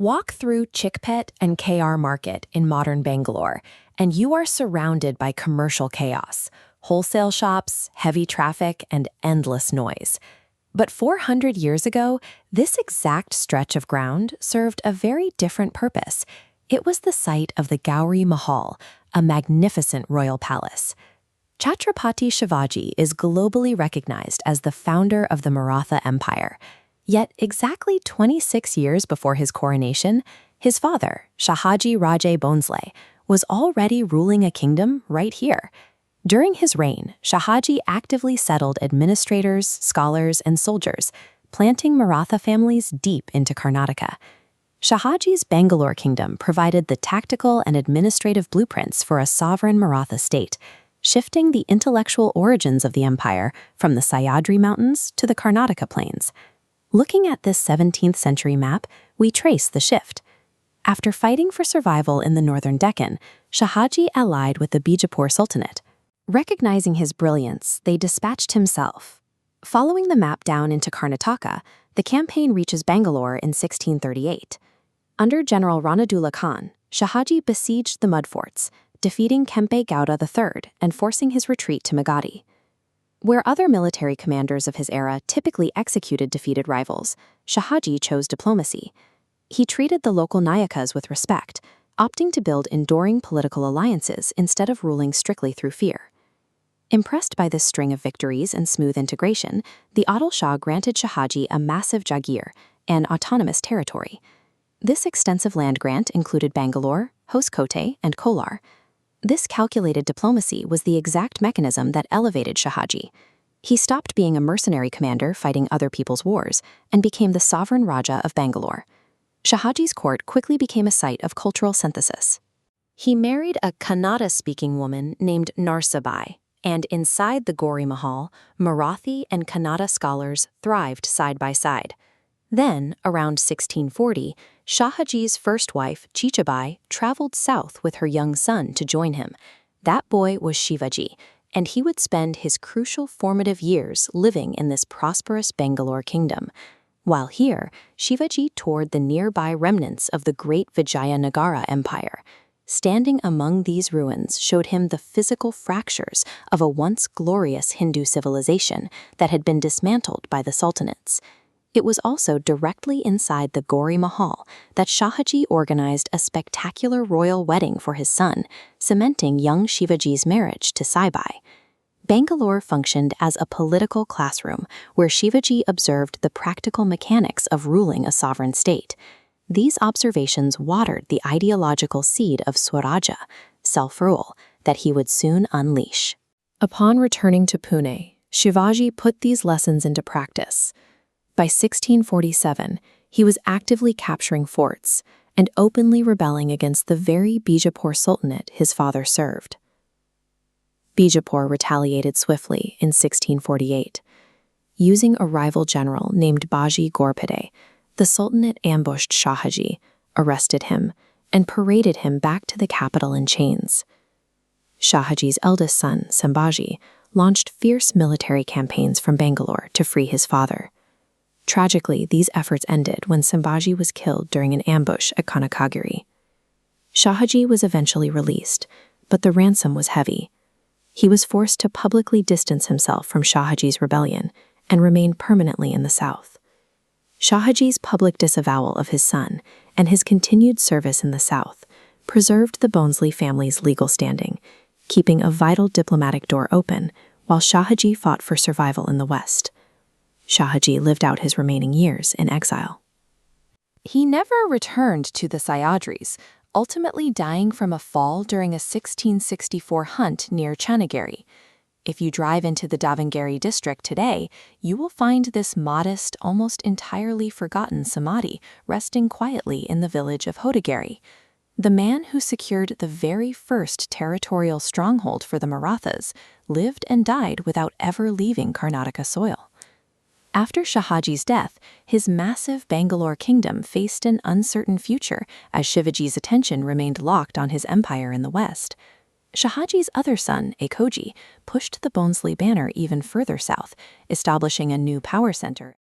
Walk through Chickpet and KR Market in modern Bangalore, and you are surrounded by commercial chaos, wholesale shops, heavy traffic, and endless noise. But 400 years ago, this exact stretch of ground served a very different purpose. It was the site of the Gowri Mahal, a magnificent royal palace. Chhatrapati Shivaji is globally recognized as the founder of the Maratha Empire. Yet exactly 26 years before his coronation, his father, Shahaji Raje Bhonsle, was already ruling a kingdom right here. During his reign, Shahaji actively settled administrators, scholars, and soldiers, planting Maratha families deep into Karnataka. Shahaji's Bangalore Kingdom provided the tactical and administrative blueprints for a sovereign Maratha state, shifting the intellectual origins of the empire from the Sahyadri Mountains to the Karnataka plains. Looking at this 17th century map, we trace the shift. After fighting for survival in the northern Deccan, Shahaji allied with the Bijapur Sultanate. Recognizing his brilliance, they dispatched himself. Following the map down into Karnataka, the campaign reaches Bangalore in 1638. Under General Ranadullah Khan, Shahaji besieged the mud forts, defeating Kempe Gowda III and forcing his retreat to Magadhi. Where other military commanders of his era typically executed defeated rivals, Shahaji chose diplomacy. He treated the local Nayakas with respect, opting to build enduring political alliances instead of ruling strictly through fear. Impressed by this string of victories and smooth integration, the Adil Shah granted Shahaji a massive Jagir, an autonomous territory. This extensive land grant included Bangalore, Hoskote, and Kolar. This calculated diplomacy was the exact mechanism that elevated Shahaji. He stopped being a mercenary commander fighting other people's wars and became the sovereign Raja of Bangalore. Shahaji's court quickly became a site of cultural synthesis. He married a Kannada-speaking woman named Saibai, and inside the Gowri Mahal, Marathi and Kannada scholars thrived side by side. Then, around 1640, Shahaji's first wife, Chichabai, traveled south with her young son to join him. That boy was Shivaji, and he would spend his crucial formative years living in this prosperous Bangalore kingdom. While here, Shivaji toured the nearby remnants of the great Vijayanagara Empire. Standing among these ruins showed him the physical fractures of a once glorious Hindu civilization that had been dismantled by the sultanates. It was also directly inside the Gowri Mahal that Shahaji organized a spectacular royal wedding for his son, cementing young Shivaji's marriage to Saibai. Bangalore functioned as a political classroom where Shivaji observed the practical mechanics of ruling a sovereign state. These observations watered the ideological seed of Swarajya, self-rule, that he would soon unleash. Upon returning to Pune, Shivaji put these lessons into practice. By 1647, he was actively capturing forts and openly rebelling against the very Bijapur Sultanate his father served. Bijapur retaliated swiftly in 1648. Using a rival general named Baji Ghorpade, the Sultanate ambushed Shahaji, arrested him, and paraded him back to the capital in chains. Shahaji's eldest son, Sambhaji, launched fierce military campaigns from Bangalore to free his father. Tragically, these efforts ended when Sambhaji was killed during an ambush at Kanakagiri. Shahaji was eventually released, but the ransom was heavy. He was forced to publicly distance himself from Shahaji's rebellion and remain permanently in the south. Shahaji's public disavowal of his son and his continued service in the south preserved the Bhonsle family's legal standing, keeping a vital diplomatic door open while Shahaji fought for survival in the west. Shahaji lived out his remaining years in exile. He never returned to the Sahyadris, ultimately dying from a fall during a 1664 hunt near Chanagiri. If you drive into the Davangere district today, you will find this modest, almost entirely forgotten samadhi resting quietly in the village of Hodagiri. The man who secured the very first territorial stronghold for the Marathas lived and died without ever leaving Karnataka soil. After Shahaji's death, his massive Bangalore kingdom faced an uncertain future as Shivaji's attention remained locked on his empire in the west. Shahaji's other son, Ekoji, pushed the Bhonsle banner even further south, establishing a new power center.